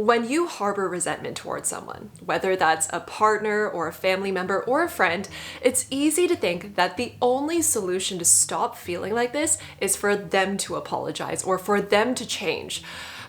When you harbor resentment towards someone, whether that's a partner or a family member or a friend, it's easy to think that the only solution to stop feeling like this is for them to apologize or for them to change.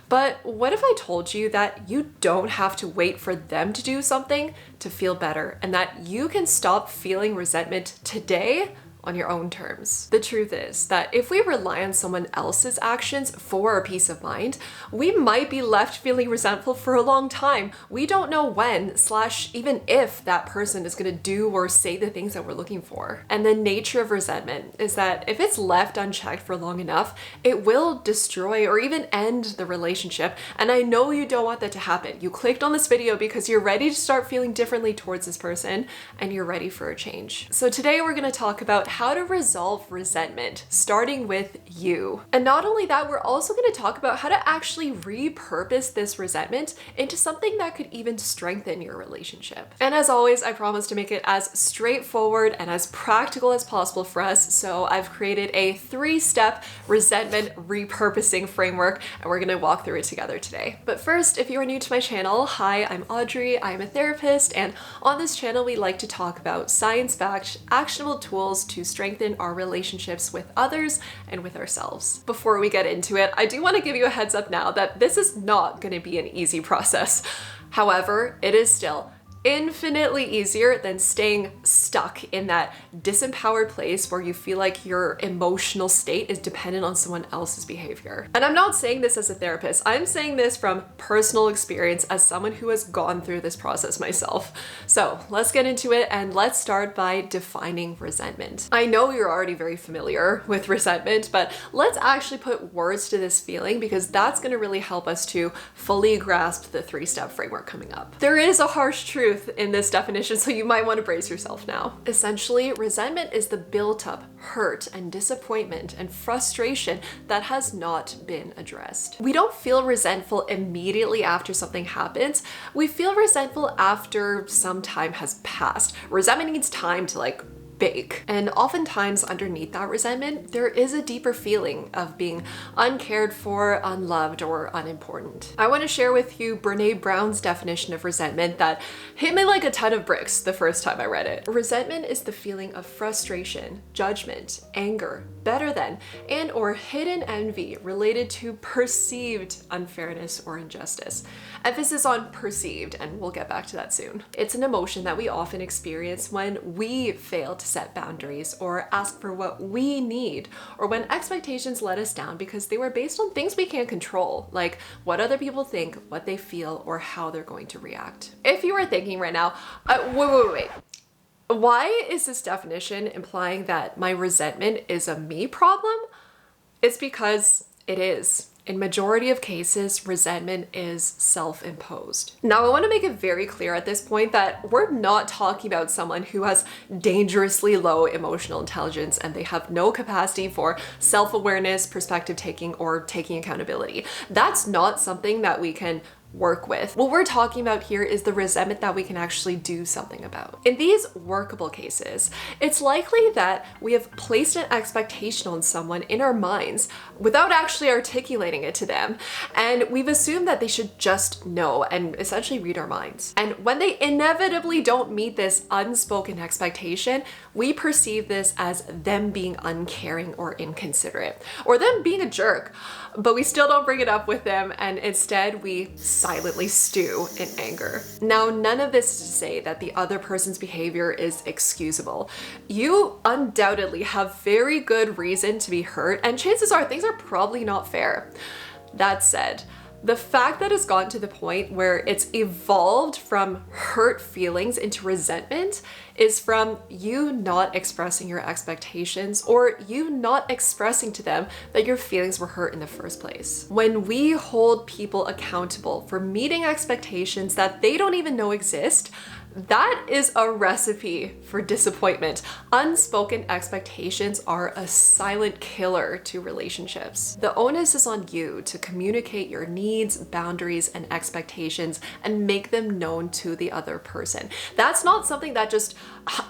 But what if I told you that you don't have to wait for them to do something to feel better, and that you can stop feeling resentment today on your own terms? The truth is that if we rely on someone else's actions for our peace of mind, we might be left feeling resentful for a long time. We don't know when / even if that person is going to do or say the things that we're looking for. And the nature of resentment is that if it's left unchecked for long enough, it will destroy or even end the relationship. And I know you don't want that to happen. You clicked on this video because you're ready to start feeling differently towards this person and you're ready for a change. So today we're going to talk about how to resolve resentment, starting with you. And not only that, we're also going to talk about how to actually repurpose this resentment into something that could even strengthen your relationship. And as always, I promise to make it as straightforward and as practical as possible for us. So I've created a 3-step resentment repurposing framework, and we're going to walk through it together today. But first, if you are new to my channel, hi, I'm Audrey. I'm a therapist, and on this channel, we like to talk about science-backed, actionable tools to strengthen our relationships with others and with ourselves. Before we get into it, I do want to give you a heads up now that this is not going to be an easy process. However, it is still infinitely easier than staying stuck in that disempowered place where you feel like your emotional state is dependent on someone else's behavior. And I'm not saying this as a therapist, I'm saying this from personal experience as someone who has gone through this process myself. So let's get into it, and let's start by defining resentment. I know you're already very familiar with resentment, but let's actually put words to this feeling because that's going to really help us to fully grasp the 3-step framework coming up. There is a harsh truth in this definition, so you might want to brace yourself now. Essentially, resentment is the built-up hurt and disappointment and frustration that has not been addressed. We don't feel resentful immediately after something happens. We feel resentful after some time has passed. Resentment needs time to bake. And oftentimes underneath that resentment, there is a deeper feeling of being uncared for, unloved, or unimportant. I want to share with you Brené Brown's definition of resentment that hit me like a ton of bricks the first time I read it. Resentment is the feeling of frustration, judgment, anger, better than, and or hidden envy related to perceived unfairness or injustice. Emphasis on perceived, and we'll get back to that soon. It's an emotion that we often experience when we fail to set boundaries or ask for what we need, or when expectations let us down because they were based on things we can't control, like what other people think, what they feel, or how they're going to react. If you are thinking right now, wait. Why is this definition implying that my resentment is a me problem? It's because it is. In majority of cases, resentment is self-imposed. Now, I want to make it very clear at this point that we're not talking about someone who has dangerously low emotional intelligence and they have no capacity for self-awareness, perspective taking, or taking accountability. That's not something that we can work with. What we're talking about here is the resentment that we can actually do something about. In these workable cases, it's likely that we have placed an expectation on someone in our minds without actually articulating it to them, and we've assumed that they should just know and essentially read our minds. And when they inevitably don't meet this unspoken expectation, we perceive this as them being uncaring or inconsiderate, or them being a jerk, but we still don't bring it up with them, and instead we silently stew in anger. Now, none of this is to say that the other person's behavior is excusable. You undoubtedly have very good reason to be hurt, and chances are things are probably not fair. That said, the fact that it's gotten to the point where it's evolved from hurt feelings into resentment is from you not expressing your expectations or you not expressing to them that your feelings were hurt in the first place. When we hold people accountable for meeting expectations that they don't even know exist, that is a recipe for disappointment. Unspoken expectations are a silent killer to relationships. The onus is on you to communicate your needs, boundaries, and expectations and make them known to the other person. That's not something that just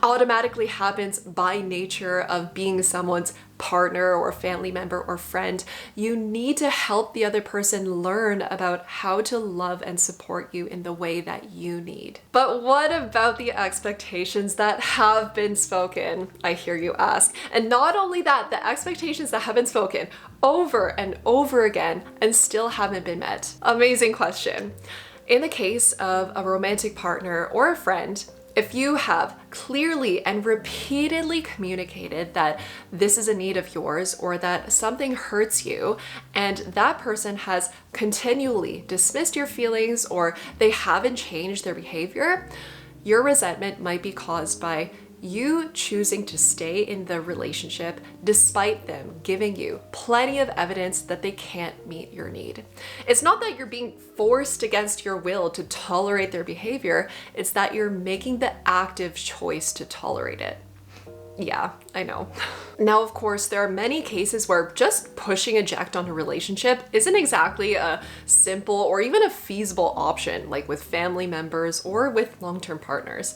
automatically happens by nature of being someone's partner or family member or friend, you need to help the other person learn about how to love and support you in the way that you need. But what about the expectations that have been spoken? I hear you ask. And not only that, the expectations that have been spoken over and over again and still haven't been met. Amazing question. In the case of a romantic partner or a friend, if you have clearly and repeatedly communicated that this is a need of yours or that something hurts you, and that person has continually dismissed your feelings or they haven't changed their behavior, your resentment might be caused by you choosing to stay in the relationship despite them giving you plenty of evidence that they can't meet your need. It's not that you're being forced against your will to tolerate their behavior, it's that you're making the active choice to tolerate it. Yeah, I know. Now, of course, there are many cases where just pushing eject on a relationship isn't exactly a simple or even a feasible option, like with family members or with long-term partners.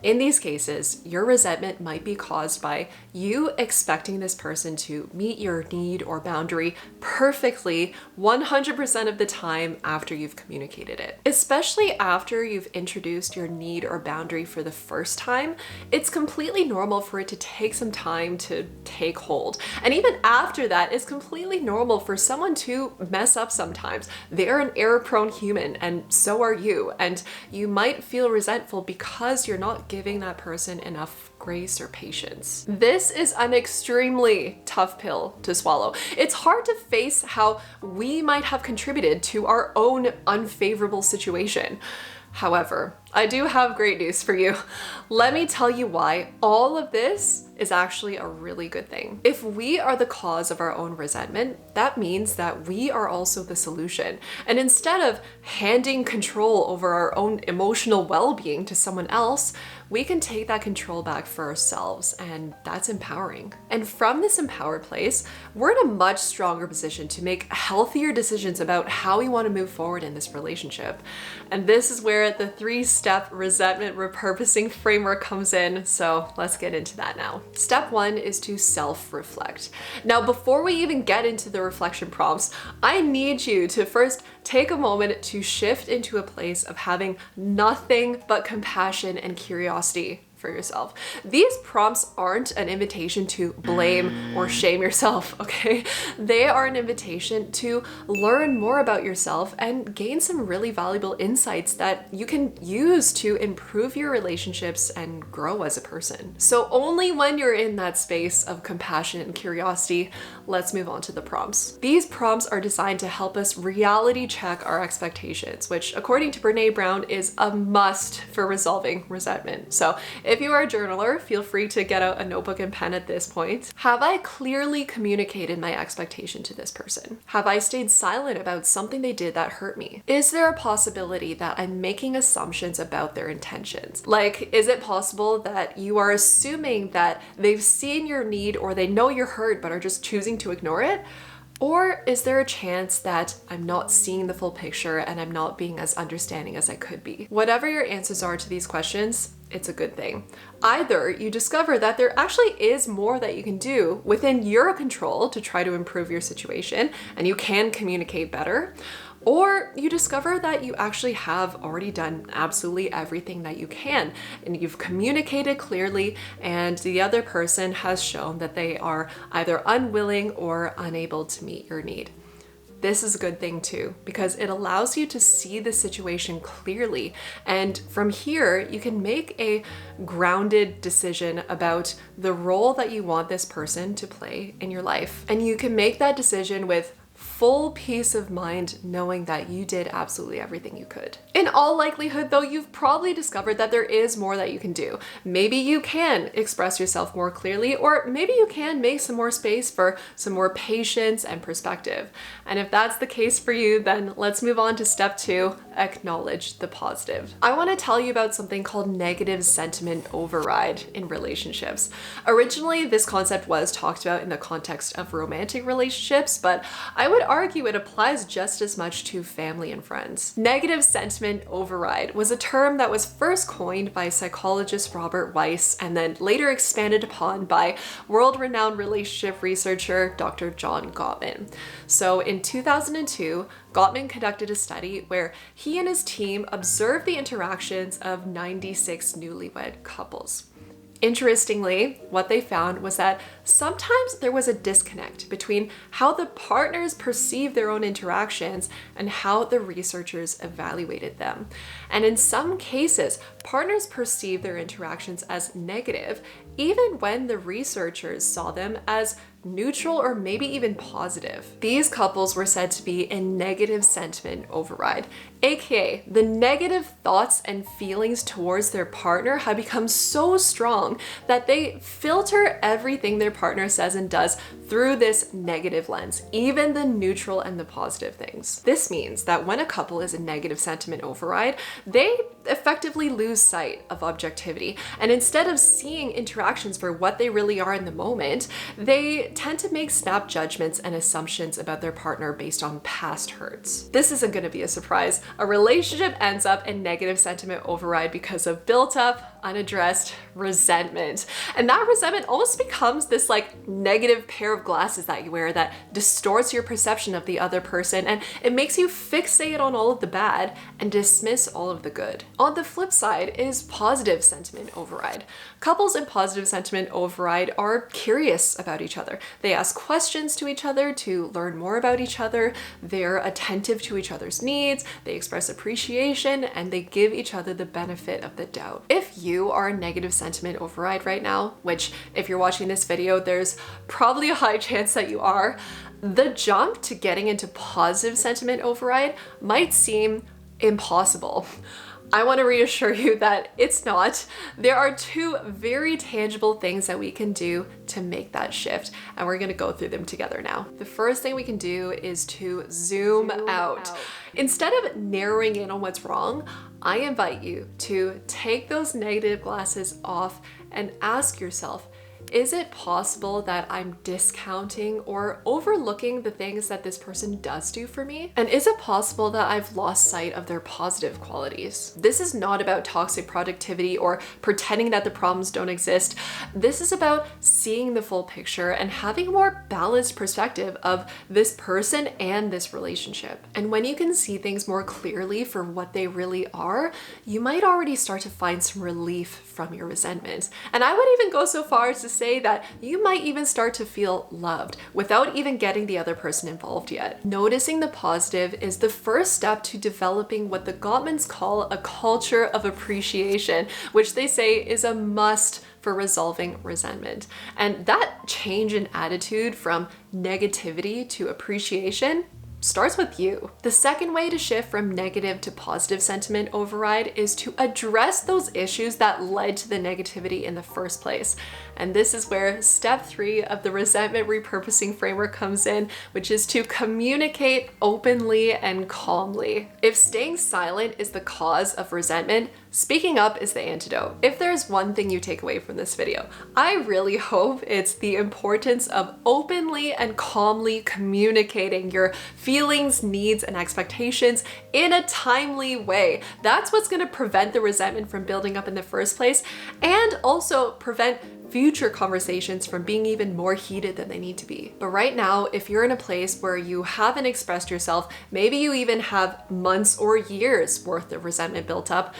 In these cases, your resentment might be caused by you expecting this person to meet your need or boundary perfectly 100% of the time after you've communicated it. Especially after you've introduced your need or boundary for the first time, it's completely normal for it to take some time to take hold. And even after that, it's completely normal for someone to mess up sometimes. They're an error-prone human, and so are you. And you might feel resentful because you're not giving that person enough grace or patience. This is an extremely tough pill to swallow. It's hard to face how we might have contributed to our own unfavorable situation. However, I do have great news for you. Let me tell you why all of this is actually a really good thing. If we are the cause of our own resentment, that means that we are also the solution. And instead of handing control over our own emotional well-being to someone else, we can take that control back for ourselves, and that's empowering. And from this empowered place, we're in a much stronger position to make healthier decisions about how we want to move forward in this relationship. And this is where the 3-step resentment repurposing framework comes in, so let's get into that now. Step 1 is to self-reflect. Now, before we even get into the reflection prompts, I need you to first take a moment to shift into a place of having nothing but compassion and curiosity for yourself. These prompts aren't an invitation to blame or shame yourself, okay? They are an invitation to learn more about yourself and gain some really valuable insights that you can use to improve your relationships and grow as a person. So only when you're in that space of compassion and curiosity, let's move on to the prompts. These prompts are designed to help us reality check our expectations, which according to Brené Brown is a must for resolving resentment. So if you are a journaler, feel free to get out a notebook and pen at this point. Have I clearly communicated my expectation to this person? Have I stayed silent about something they did that hurt me? Is there a possibility that I'm making assumptions about their intentions? Like, is it possible that you are assuming that they've seen your need or they know you're hurt but are just choosing to ignore it? Or is there a chance that I'm not seeing the full picture and I'm not being as understanding as I could be? Whatever your answers are to these questions, it's a good thing. Either you discover that there actually is more that you can do within your control to try to improve your situation and you can communicate better, or you discover that you actually have already done absolutely everything that you can and you've communicated clearly and the other person has shown that they are either unwilling or unable to meet your need. This is a good thing too, because it allows you to see the situation clearly. And from here, you can make a grounded decision about the role that you want this person to play in your life. And you can make that decision with full peace of mind knowing that you did absolutely everything you could. In all likelihood though, you've probably discovered that there is more that you can do. Maybe you can express yourself more clearly, or maybe you can make some more space for some more patience and perspective. And if that's the case for you, then let's move on to step 2, acknowledge the positive. I want to tell you about something called negative sentiment override in relationships. Originally, this concept was talked about in the context of romantic relationships, but I would argue it applies just as much to family and friends. Negative sentiment override was a term that was first coined by psychologist Robert Weiss and then later expanded upon by world-renowned relationship researcher Dr. John Gottman. So in 2002, Gottman conducted a study where he and his team observed the interactions of 96 newlywed couples. Interestingly, what they found was that sometimes there was a disconnect between how the partners perceived their own interactions and how the researchers evaluated them. And in some cases, partners perceived their interactions as negative, even when the researchers saw them as neutral or maybe even positive. These couples were said to be in negative sentiment override, aka the negative thoughts and feelings towards their partner have become so strong that they filter everything their partner says and does through this negative lens, even the neutral and the positive things. This means that when a couple is in negative sentiment override, they effectively lose sight of objectivity. And instead of seeing interactions for what they really are in the moment, they tend to make snap judgments and assumptions about their partner based on past hurts. This isn't going to be a surprise. A relationship ends up in negative sentiment override because of built up, unaddressed resentment. And that resentment almost becomes this like negative pair of glasses that you wear that distorts your perception of the other person, and it makes you fixate on all of the bad and dismiss all of the good. On the flip side is positive sentiment override. Couples in positive sentiment override are curious about each other. They ask questions to each other to learn more about each other. They're attentive to each other's needs. They express appreciation and they give each other the benefit of the doubt. If you are in negative sentiment override right now, which if you're watching this video, there's probably a high chance that you are, the jump to getting into positive sentiment override might seem impossible. I want to reassure you that it's not. There are two very tangible things that we can do to make that shift, and we're going to go through them together now. The first thing we can do is to zoom out. Instead of narrowing in on what's wrong, I invite you to take those negative glasses off and ask yourself, is it possible that I'm discounting or overlooking the things that this person does do for me? And is it possible that I've lost sight of their positive qualities? This is not about toxic productivity or pretending that the problems don't exist. This is about seeing the full picture and having a more balanced perspective of this person and this relationship. And when you can see things more clearly for what they really are, you might already start to find some relief from your resentment. And I would even go so far as to say that you might even start to feel loved without even getting the other person involved yet. Noticing the positive is the first step to developing what the Gottmans call a culture of appreciation, which they say is a must for resolving resentment. And that change in attitude from negativity to appreciation starts with you. The second way to shift from negative to positive sentiment override is to address those issues that led to the negativity in the first place. And this is where step 3 of the resentment repurposing framework comes in, which is to communicate openly and calmly. If staying silent is the cause of resentment, speaking up is the antidote. If there's one thing you take away from this video, I really hope it's the importance of openly and calmly communicating your feelings, needs, and expectations in a timely way. That's what's going to prevent the resentment from building up in the first place, and also prevent future conversations from being even more heated than they need to be. But right now, if you're in a place where you haven't expressed yourself, maybe you even have months or years worth of resentment built up,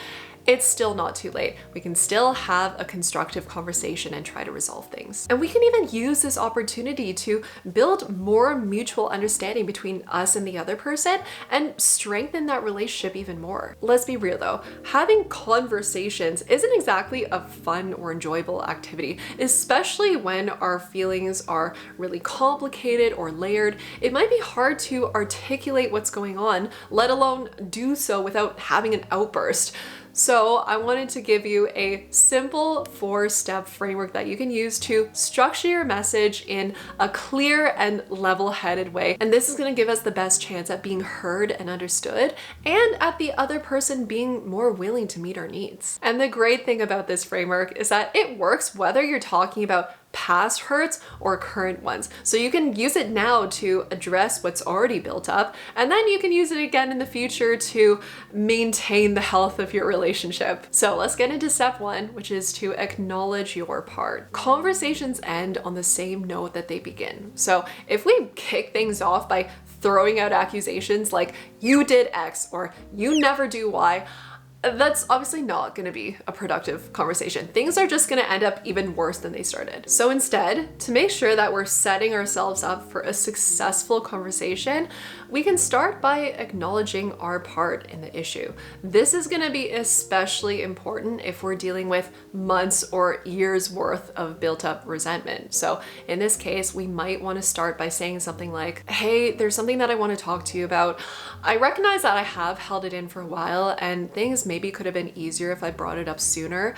it's still not too late. We can still have a constructive conversation and try to resolve things. And we can even use this opportunity to build more mutual understanding between us and the other person and strengthen that relationship even more. Let's be real though, having conversations isn't exactly a fun or enjoyable activity, especially when our feelings are really complicated or layered. It might be hard to articulate what's going on, let alone do so without having an outburst. So I wanted to give you a simple 4-step framework that you can use to structure your message in a clear and level-headed way. And this is going to give us the best chance at being heard and understood, and at the other person being more willing to meet our needs. And the great thing about this framework is that it works whether you're talking about past hurts or current ones. So you can use it now to address what's already built up, and then you can use it again in the future to maintain the health of your relationship. So let's get into step 1, which is to acknowledge your part. Conversations end on the same note that they begin. So if we kick things off by throwing out accusations like you did X or you never do Y, that's obviously not going to be a productive conversation. Things are just going to end up even worse than they started. So instead, to make sure that we're setting ourselves up for a successful conversation, we can start by acknowledging our part in the issue. This is going to be especially important if we're dealing with months or years worth of built up resentment. So in this case, we might want to start by saying something like, hey, there's something that I want to talk to you about. I recognize that I have held it in for a while and things maybe could have been easier if I brought it up sooner.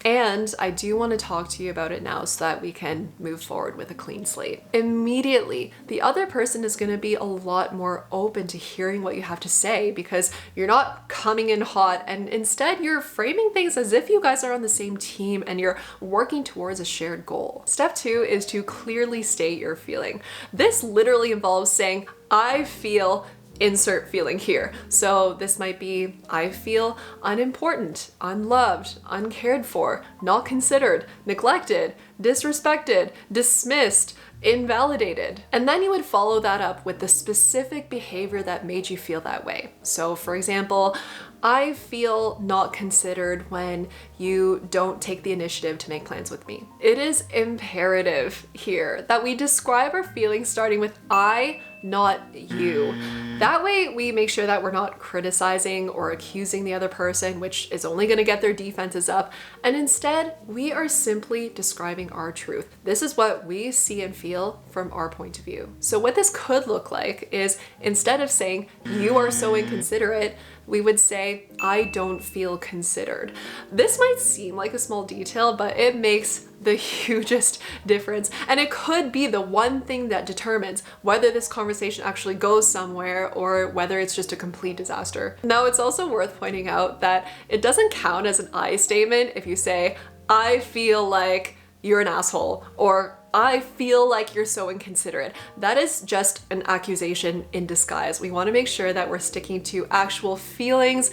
And I do want to talk to you about it now so that we can move forward with a clean slate. Immediately, the other person is going to be a lot more open to hearing what you have to say because you're not coming in hot, and instead you're framing things as if you guys are on the same team and you're working towards a shared goal. Step 2 is to clearly state your feeling. This literally involves saying, I feel insert feeling here. So this might be, I feel unimportant, unloved, uncared for, not considered, neglected, disrespected, dismissed, invalidated. And then you would follow that up with the specific behavior that made you feel that way. So for example, I feel not considered when you don't take the initiative to make plans with me. It is imperative here that we describe our feelings starting with I, not you. That way we make sure that we're not criticizing or accusing the other person, which is only going to get their defenses up. And instead, we are simply describing our truth. This is what we see and feel from our point of view. So what this could look like is instead of saying, you are so inconsiderate, we would say, I don't feel considered. This might seem like a small detail, but it makes the hugest difference. And it could be the one thing that determines whether this conversation actually goes somewhere or whether it's just a complete disaster. Now, it's also worth pointing out that it doesn't count as an I statement if you say, I feel like you're an asshole, or I feel like you're so inconsiderate. That is just an accusation in disguise. We want to make sure that we're sticking to actual feelings,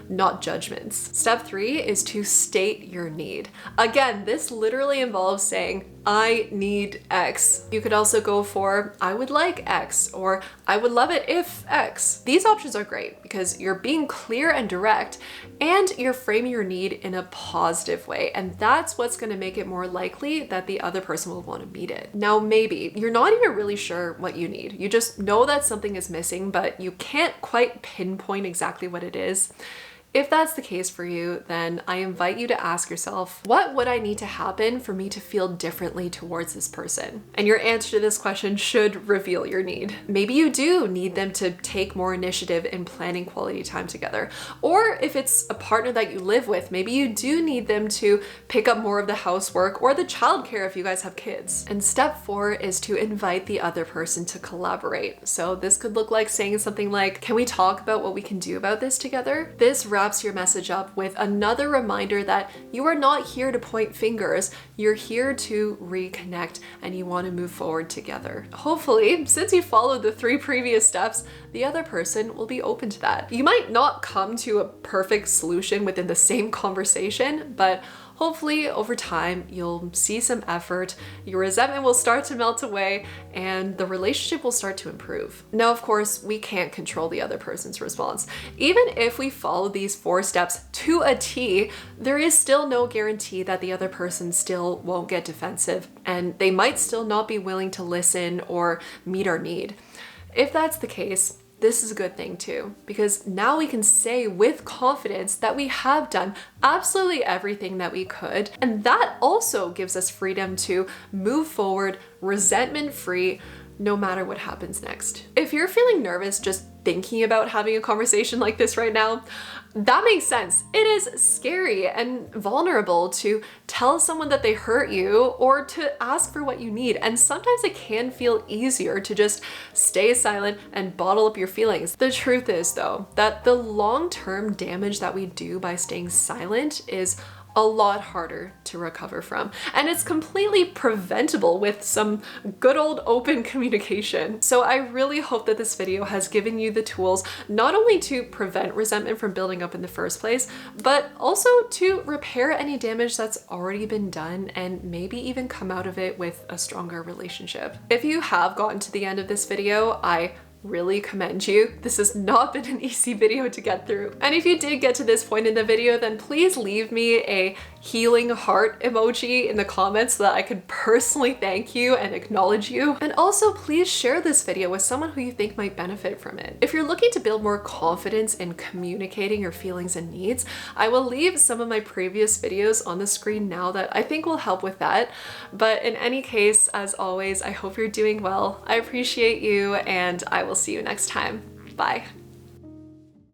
not judgments. Step 3 is to state your need. Again, this literally involves saying, I need X. You could also go for, I would like X, or I would love it if X. These options are great because you're being clear and direct, and you're framing your need in a positive way. And that's what's going to make it more likely that the other person will want to meet it. Now, maybe you're not even really sure what you need. You just know that something is missing, but you can't quite pinpoint exactly what it is. If that's the case for you, then I invite you to ask yourself, what would I need to happen for me to feel differently towards this person? And your answer to this question should reveal your need. Maybe you do need them to take more initiative in planning quality time together. Or if it's a partner that you live with, maybe you do need them to pick up more of the housework or the childcare if you guys have kids. And step 4 is to invite the other person to collaborate. So this could look like saying something like, can we talk about what we can do about this together? This wraps your message up with another reminder that you are not here to point fingers, you're here to reconnect and you want to move forward together. Hopefully, since you followed the 3 previous steps, the other person will be open to that. You might not come to a perfect solution within the same conversation, but hopefully over time you'll see some effort, your resentment will start to melt away, and the relationship will start to improve. Now, of course, we can't control the other person's response. Even if we follow these 4 steps to a T, there is still no guarantee that the other person still won't get defensive, and they might still not be willing to listen or meet our need. If that's the case, this is a good thing too, because now we can say with confidence that we have done absolutely everything that we could, and that also gives us freedom to move forward resentment-free no matter what happens next. If you're feeling nervous just thinking about having a conversation like this right now, that makes sense. It is scary and vulnerable to tell someone that they hurt you or to ask for what you need. And sometimes it can feel easier to just stay silent and bottle up your feelings. The truth is, though, that the long-term damage that we do by staying silent is a lot harder to recover from. And it's completely preventable with some good old open communication. So I really hope that this video has given you the tools not only to prevent resentment from building up in the first place, but also to repair any damage that's already been done and maybe even come out of it with a stronger relationship. If you have gotten to the end of this video, I really commend you. This has not been an easy video to get through. And if you did get to this point in the video, then please leave me a healing heart emoji in the comments so that I could personally thank you and acknowledge you. And also please share this video with someone who you think might benefit from it. If you're looking to build more confidence in communicating your feelings and needs, I will leave some of my previous videos on the screen now that I think will help with that. But in any case, as always, I hope you're doing well. I appreciate you, and I will see you next time. Bye.